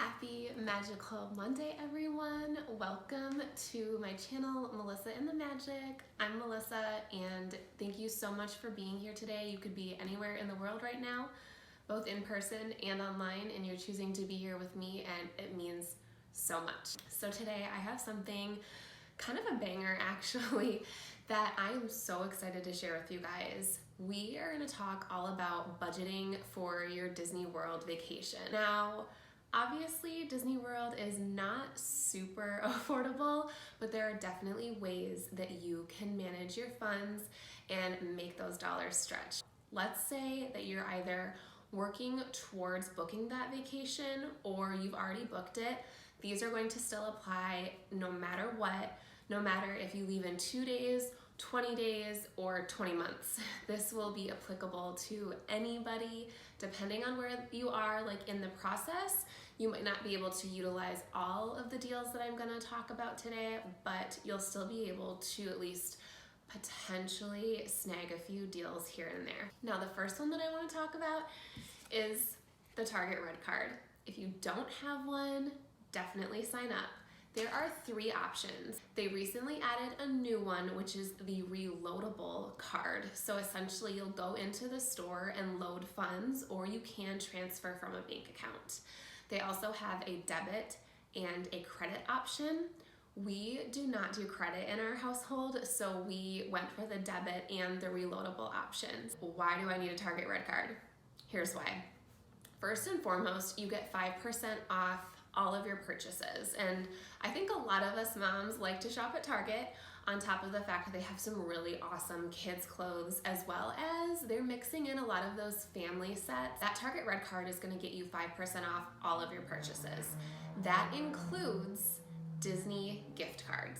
Happy Magical Monday, everyone. Welcome to my channel, Melissa and the Magic. I'm Melissa, and thank you so much for being here today. You could be anywhere in the world right now, both in person and online, and you're choosing to be here with me, and it means so much. So today I have something kind of a banger, actually, that I am so excited to share with you guys. We are going to talk all about budgeting for your Disney World vacation. Now, obviously, Disney World is not super affordable, but there are definitely ways that you can manage your funds and make those dollars stretch. Let's say that you're either working towards booking that vacation or you've already booked it. These are going to still apply no matter what, no matter if you leave in 2 days, 20 days, or 20 months. This will be applicable to anybody, depending on where you are in the process. You might not be able to utilize all of the deals that I'm gonna talk about today, but you'll still be able to at least potentially snag a few deals here and there. Now, the first one that I wanna talk about is the Target Red Card. If you don't have one, definitely sign up. There are 3 options. They recently added a new one, which is the reloadable card. So essentially you'll go into the store and load funds, or you can transfer from a bank account. They also have a debit and a credit option. We do not do credit in our household, so we went for the debit and the reloadable options. Why do I need a Target Red Card? Here's why. First and foremost, you get 5% off all of your purchases. And I think a lot of us moms like to shop at Target, on top of the fact that they have some really awesome kids clothes, as well as they're mixing in a lot of those family sets. That Target Red Card is gonna get you 5% off all of your purchases. That includes Disney gift cards.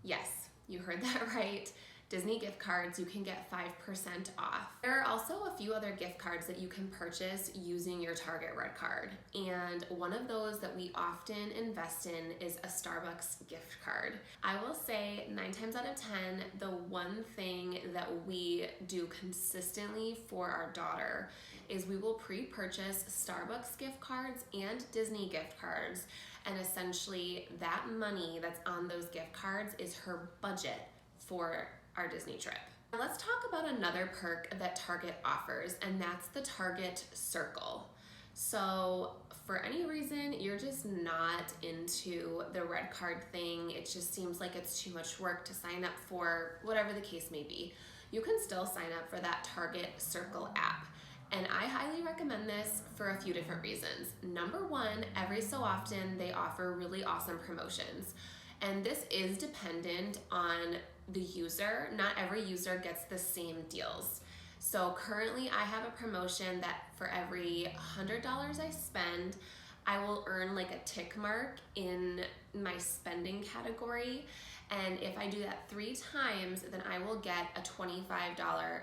Yes, you heard that right. Disney gift cards, you can get 5% off. There are also a few other gift cards that you can purchase using your Target Red Card. And one of those that we often invest in is a Starbucks gift card. I will say 9 times out of 10, the one thing that we do consistently for our daughter is we will pre-purchase Starbucks gift cards and Disney gift cards. And essentially that money that's on those gift cards is her budget for our Disney trip. Now let's talk about another perk that Target offers, and that's the Target Circle. So for any reason you're just not into the red card thing, it just seems like it's too much work to sign up for, whatever the case may be, you can still sign up for that Target Circle app. And I highly recommend this for a few different reasons. Number one, every so often they offer really awesome promotions. And this is dependent on the user. Not every user gets the same deals. So currently I have a promotion that for every $100 I spend, I will earn a tick mark in my spending category. And if I do that 3 times, then I will get a $25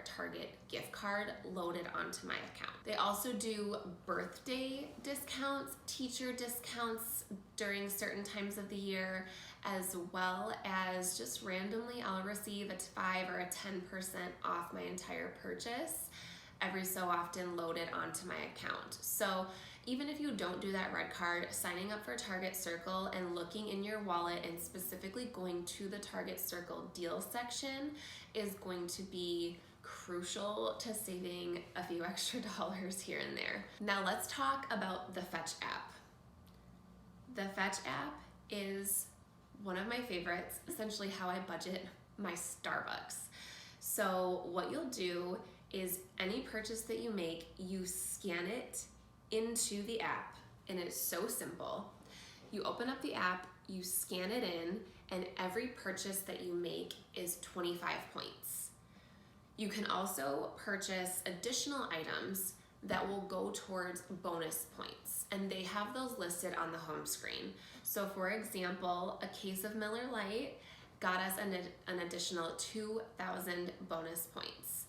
Target gift card loaded onto my account. They also do birthday discounts, teacher discounts during certain times of the year, as well as just randomly I'll receive a 5 or a 10% off my entire purchase every so often loaded onto my account. So even if you don't do that red card, signing up for Target Circle and looking in your wallet and specifically going to the Target Circle deal section is going to be crucial to saving a few extra dollars here and there. Now let's talk about the Fetch app. The Fetch app is one of my favorites, essentially how I budget my Starbucks. So what you'll do is any purchase that you make, you scan it into the app, and it's so simple. You open up the app, you scan it in, and every purchase that you make is 25 points. You can also purchase additional items that will go towards bonus points, and they have those listed on the home screen. So for example, a case of Miller Lite got us an additional 2,000 bonus points.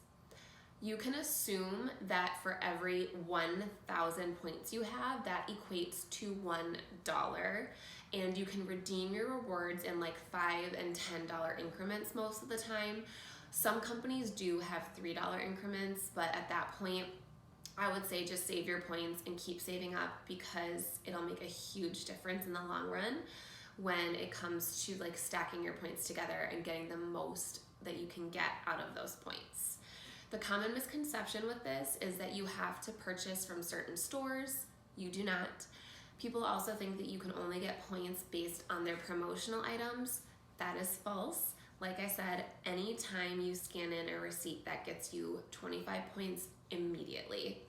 You can assume that for every 1,000 points you have, that equates to $1, and you can redeem your rewards in $5 and $10 increments most of the time. Some companies do have $3 increments, but at that point, I would say just save your points and keep saving up, because it'll make a huge difference in the long run when it comes to like stacking your points together and getting the most that you can get out of those points. The common misconception with this is that you have to purchase from certain stores. You do not. People also think that you can only get points based on their promotional items. That is false. Like I said, anytime you scan in a receipt, that gets you 25 points immediately.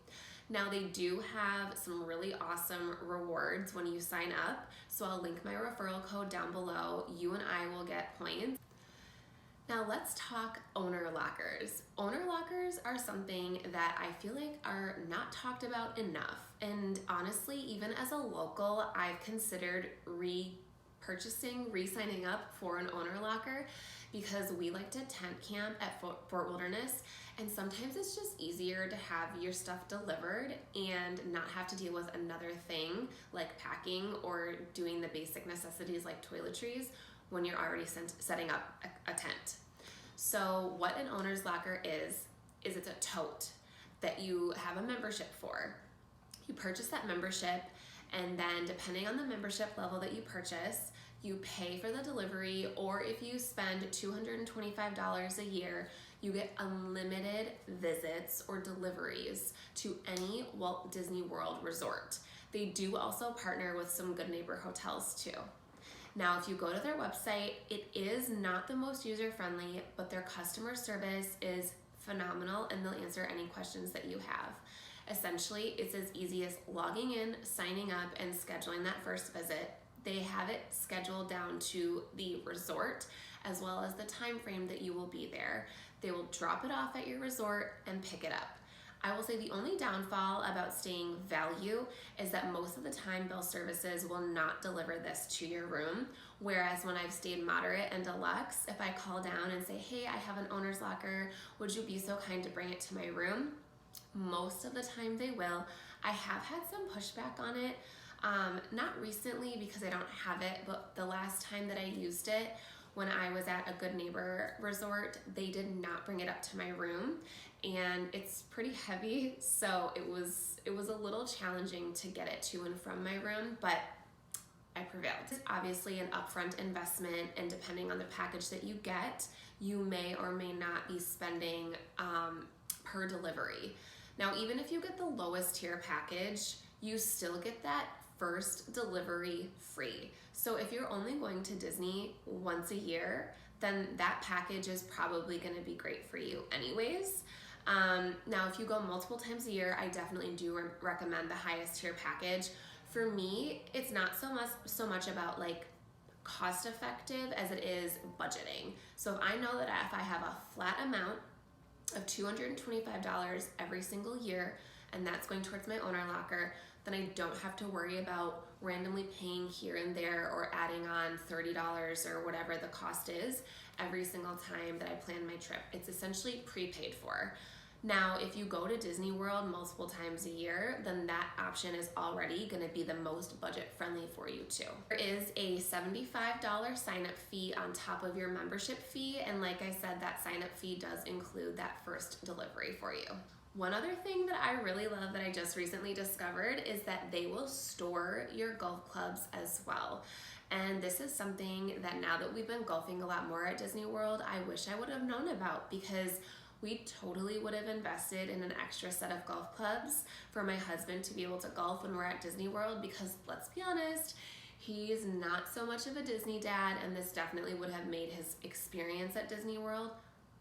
Now they do have some really awesome rewards when you sign up, so I'll link my referral code down below. You and I will get points. Now let's talk owner lockers. Owner lockers are something that I feel like are not talked about enough. And honestly, even as a local, I've considered re-signing up for an owner locker, because we like to tent camp at Fort Wilderness, and sometimes it's just easier to have your stuff delivered and not have to deal with another thing like packing or doing the basic necessities like toiletries when you're already setting up a tent. So what an owner's locker is it's a tote that you have a membership for. You purchase that membership, and then depending on the membership level that you purchase, you pay for the delivery, or if you spend $225 a year, you get unlimited visits or deliveries to any Walt Disney World resort. They do also partner with some Good Neighbor hotels too. Now, if you go to their website, it is not the most user-friendly, but their customer service is phenomenal, and they'll answer any questions that you have. Essentially, it's as easy as logging in, signing up, and scheduling that first visit. They have it scheduled down to the resort as well as the time frame that you will be there. They will drop it off at your resort and pick it up. I will say the only downfall about staying value is that most of the time Bell Services will not deliver this to your room, whereas when I've stayed moderate and deluxe, if I call down and say, hey, I have an owner's locker, would you be so kind to bring it to my room? Most of the time they will. I have had some pushback on it, not recently because I don't have it, but the last time that I used it, when I was at a Good Neighbor resort, they did not bring it up to my room, and it's pretty heavy, so it was a little challenging to get it to and from my room, but I prevailed. It's obviously an upfront investment, and depending on the package that you get, you may or may not be spending per delivery. Now, even if you get the lowest tier package, you still get that first delivery free. So if you're only going to Disney once a year, then that package is probably going to be great for you anyways. Now, if you go multiple times a year, I definitely do recommend the highest tier package. For me, it's not so much about like cost effective as it is budgeting. So if I know that if I have a flat amount of $225 every single year, and that's going towards my owner locker, then I don't have to worry about randomly paying here and there or adding on $30 or whatever the cost is every single time that I plan my trip. It's essentially prepaid for. Now, if you go to Disney World multiple times a year, then that option is already going to be the most budget friendly for you too. There is a $75 sign-up fee on top of your membership fee, and like I said, that sign-up fee does include that first delivery for you. One other thing that I really love that I just recently discovered is that they will store your golf clubs as well. And this is something that now that we've been golfing a lot more at Disney World, I wish I would have known about, because we totally would have invested in an extra set of golf clubs for my husband to be able to golf when we're at Disney World, because let's be honest, he's not so much of a Disney dad, and this definitely would have made his experience at Disney World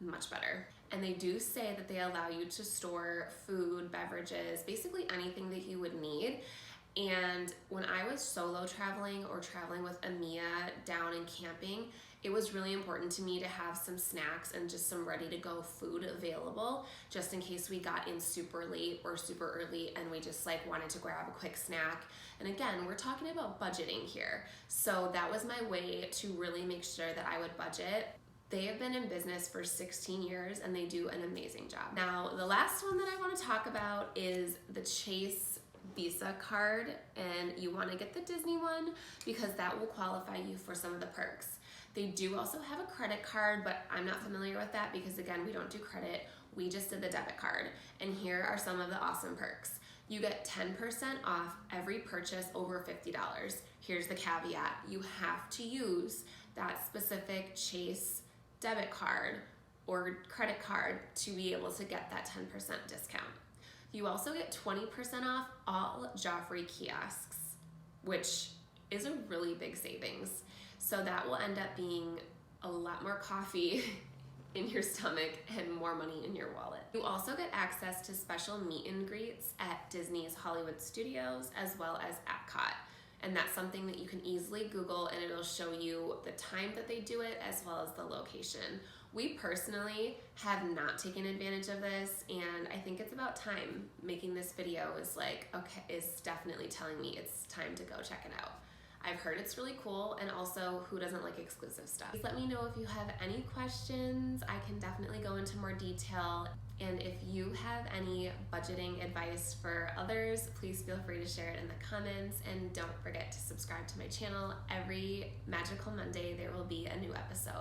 much better. And they do say that they allow you to store food, beverages, basically anything that you would need. And when I was solo traveling or traveling with Amia down and camping, it was really important to me to have some snacks and just some ready to go food available, just in case we got in super late or super early and we just like wanted to grab a quick snack. And again, we're talking about budgeting here. So that was my way to really make sure that I would budget. They have been in business for 16 years and they do an amazing job. Now, the last one that I want to talk about is the Chase Visa card, and you want to get the Disney one because that will qualify you for some of the perks. They do also have a credit card, but I'm not familiar with that because again, we don't do credit. We just did the debit card, and here are some of the awesome perks. You get 10% off every purchase over $50. Here's the caveat. You have to use that specific Chase debit card or credit card to be able to get that 10% discount. You also get 20% off all Joffrey kiosks, which is a really big savings. So that will end up being a lot more coffee in your stomach and more money in your wallet. You also get access to special meet and greets at Disney's Hollywood Studios as well as Epcot. And that's something that you can easily Google, and it'll show you the time that they do it as well as the location. We personally have not taken advantage of this, and I think it's about time. Making this video is definitely telling me it's time to go check it out. I've heard it's really cool, and also, who doesn't like exclusive stuff? Please let me know if you have any questions. I can definitely go into more detail. And if you have any budgeting advice for others, please feel free to share it in the comments. And don't forget to subscribe to my channel. Every Magical Monday, there will be a new episode.